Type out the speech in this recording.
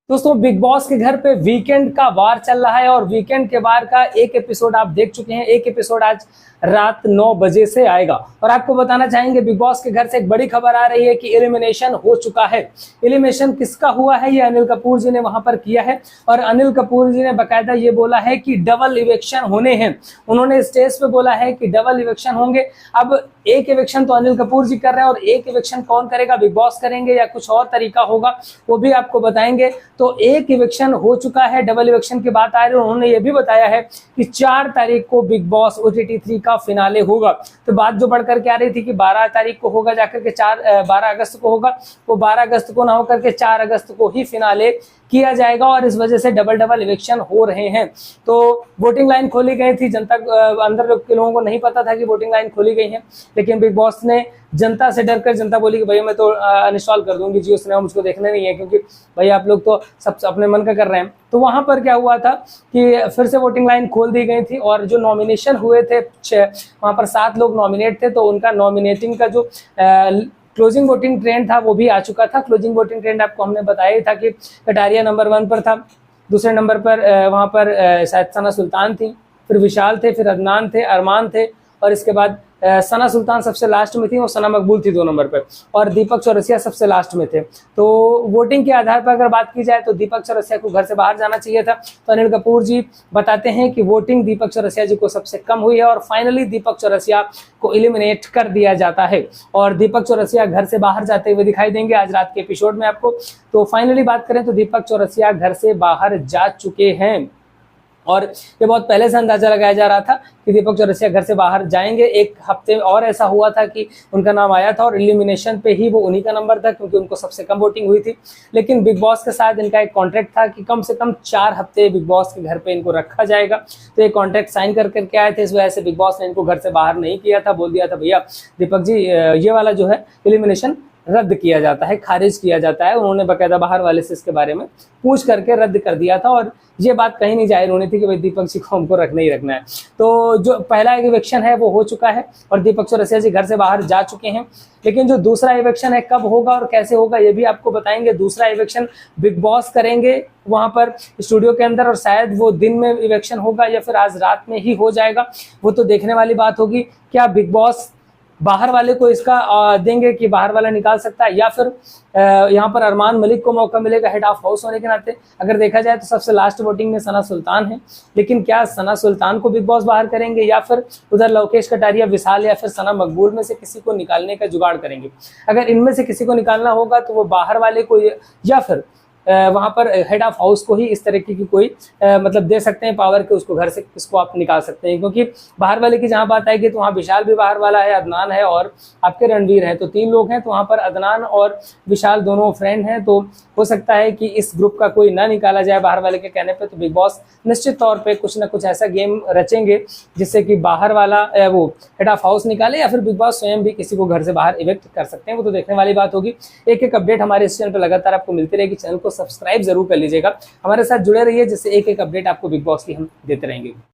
दोस्तों big boss के घर पे वीकेंड का वार चल रहा है और वीकेंड के वार का एक एपिसोड आप देख चुके हैं। एक एपिसोड आज रात 9 बजे से आएगा और आपको बताना चाहेंगे बिग बॉस के घर से एक बड़ी खबर आ रही है कि एलिमिनेशन हो चुका है। एलिमिनेशन किसका हुआ है ये अनिल कपूर जी ने वहां पर किया है और अनिल कपूर जी ने बकायदा ये बोला है कि डबल इवेक्शन होने हैं। उन्होंने स्टेज पे बोला है कि डबल इवेक्शन होंगे। अब एक इवेक्शन तो अनिल कपूर जी कर रहे हैं और एक इवेक्शन कौन करेगा, बिग बॉस करेंगे या कुछ और तरीका होगा वो भी आपको बताएंगे। तो एक इवेक्शन हो चुका है, डबल इवेक्शन की बात आ रही है। उन्होंने ये भी बताया है कि 4 तारीख को बिग बॉस OTT 3 का फिनाले होगा। तो बात जो बढ़कर के आ रही थी कि 12 तारीख को होगा जाकर के 12 अगस्त को होगा, वो 12 अगस्त को ना होकर के 4 अगस्त को ही फिनाले किया जाएगा और इस वजह से डबल इलेक्शन हो रहे हैं। तो वोटिंग लाइन खोली गई थी, जनता अंदर के लोगों को नहीं पता था कि वोटिंग लाइन खोली गई है, लेकिन बिग बॉस ने जनता से डरकर, जनता बोली कि भैया मैं तो अनइंस्टॉल कर दूंगी जियो सिनेमा, मुझको देखना नहीं है क्योंकि भैया आप लोग तो सब अपने मन का कर रहे हैं। तो वहां पर क्या हुआ था कि फिर से वोटिंग लाइन खोल दी गई थी और जो नॉमिनेशन हुए थे वहां पर 7 लोग नॉमिनेट थे, तो उनका नॉमिनेटिंग का जो क्लोजिंग वोटिंग ट्रेंड था वो भी आ चुका था। क्लोजिंग वोटिंग ट्रेंड आपको हमने बताया था कि कटारिया नंबर 1 पर था, दूसरे नंबर पर वहां पर शायद सना सुल्तान थी, फिर विशाल थे, फिर अदनान थे, अरमान थे और इसके बाद सना सुल्तान सबसे लास्ट में थी और सना मकबूल थी 2 नंबर पर और दीपक चौरसिया सबसे लास्ट में थे। तो वोटिंग के आधार पर अगर बात की जाए तो दीपक चौरसिया को घर से बाहर जाना चाहिए था। तो अनिल कपूर जी बताते हैं कि वोटिंग दीपक चौरसिया जी को सबसे कम हुई है और फाइनली दीपक चौरसिया को एलिमिनेट कर दिया जाता है और दीपक चौरसिया घर से बाहर जाते हुए दिखाई देंगे आज रात के एपिसोड में आपको। तो फाइनली बात करें तो दीपक चौरसिया घर से बाहर जा चुके हैं और ये बहुत पहले से अंदाजा लगाया जा रहा था कि दीपक चौरसिया घर से बाहर जाएंगे। एक हफ्ते और ऐसा हुआ था कि उनका नाम आया था और एलिमिनेशन पे ही वो उन्हीं का नंबर था क्योंकि उनको सबसे कम वोटिंग हुई थी। लेकिन बिग बॉस के साथ इनका एक कॉन्ट्रैक्ट था कि कम से कम 4 हफ्ते बिग बॉस के घर पे इनको रखा जाएगा। तो ये कॉन्ट्रैक्ट साइन कर करके आए थे, इस वजह से बिग बॉस ने इनको घर से बाहर नहीं किया था। बोल दिया था भैया दीपक जी ये वाला जो है एलिमिनेशन रद्द किया जाता है, खारिज किया जाता है। उन्होंने बाकायदा बाहर वाले से इसके बारे में पूछ करके रद्द कर दिया था और ये बात कहीं नहीं जाहिर होनी थी कि भाई दीपक जी को हमको रखना ही रखना है। तो जो पहला इवेक्शन है वो हो चुका है और दीपक चौरसिया जी घर से बाहर जा चुके हैं। लेकिन जो दूसरा इवेक्शन है कब होगा और कैसे होगा ये भी आपको बताएंगे। दूसरा इवेक्शन बिग बॉस करेंगे वहां पर स्टूडियो के अंदर और शायद वो दिन में इवेक्शन होगा या फिर आज रात में ही हो जाएगा, वो तो देखने वाली बात होगी। क्या बिग बॉस बाहर वाले को इसका देंगे कि बाहर वाला निकाल सकता है या फिर यहाँ पर अरमान मलिक को मौका मिलेगा हेड ऑफ हाउस होने के नाते। अगर देखा जाए तो सबसे लास्ट वोटिंग में सना सुल्तान है, लेकिन क्या सना सुल्तान को बिग बॉस बाहर करेंगे या फिर उधर लवकेश कटारिया, विशाल या फिर सना मकबूल में से किसी को निकालने का जुगाड़ करेंगे। अगर इनमें से किसी को निकालना होगा तो वो बाहर वाले को या फिर वहां पर हेड ऑफ हाउस को ही इस तरीके की कोई मतलब दे सकते हैं पावर के उसको घर से इसको आप निकाल सकते हैं। क्योंकि बाहर वाले की जहां बात आएगी तो वहाँ विशाल भी बाहर वाला है, अदनान है और आपके रणवीर है, तो 3 लोग हैं। तो वहां पर अदनान और विशाल दोनों फ्रेंड हैं, तो हो सकता है कि इस ग्रुप का कोई ना निकाला जाए बाहर वाले के कहने पे। तो बिग बॉस निश्चित तौर पे कुछ ना कुछ ऐसा गेम रचेंगे जिससे कि बाहर वाला वो हेड ऑफ हाउस निकाले या फिर बिग बॉस स्वयं भी किसी को घर से बाहर इवेक्ट कर सकते हैं। वो तो देखने वाली बात होगी। एक एक अपडेट हमारे इस चैनल पर लगातार आपको मिलती रहेगी। चैनल को सब्सक्राइब जरूर कर लीजिएगा, हमारे साथ जुड़े रहिए जिससे एक एक अपडेट आपको बिग बॉस की हम देते रहेंगे।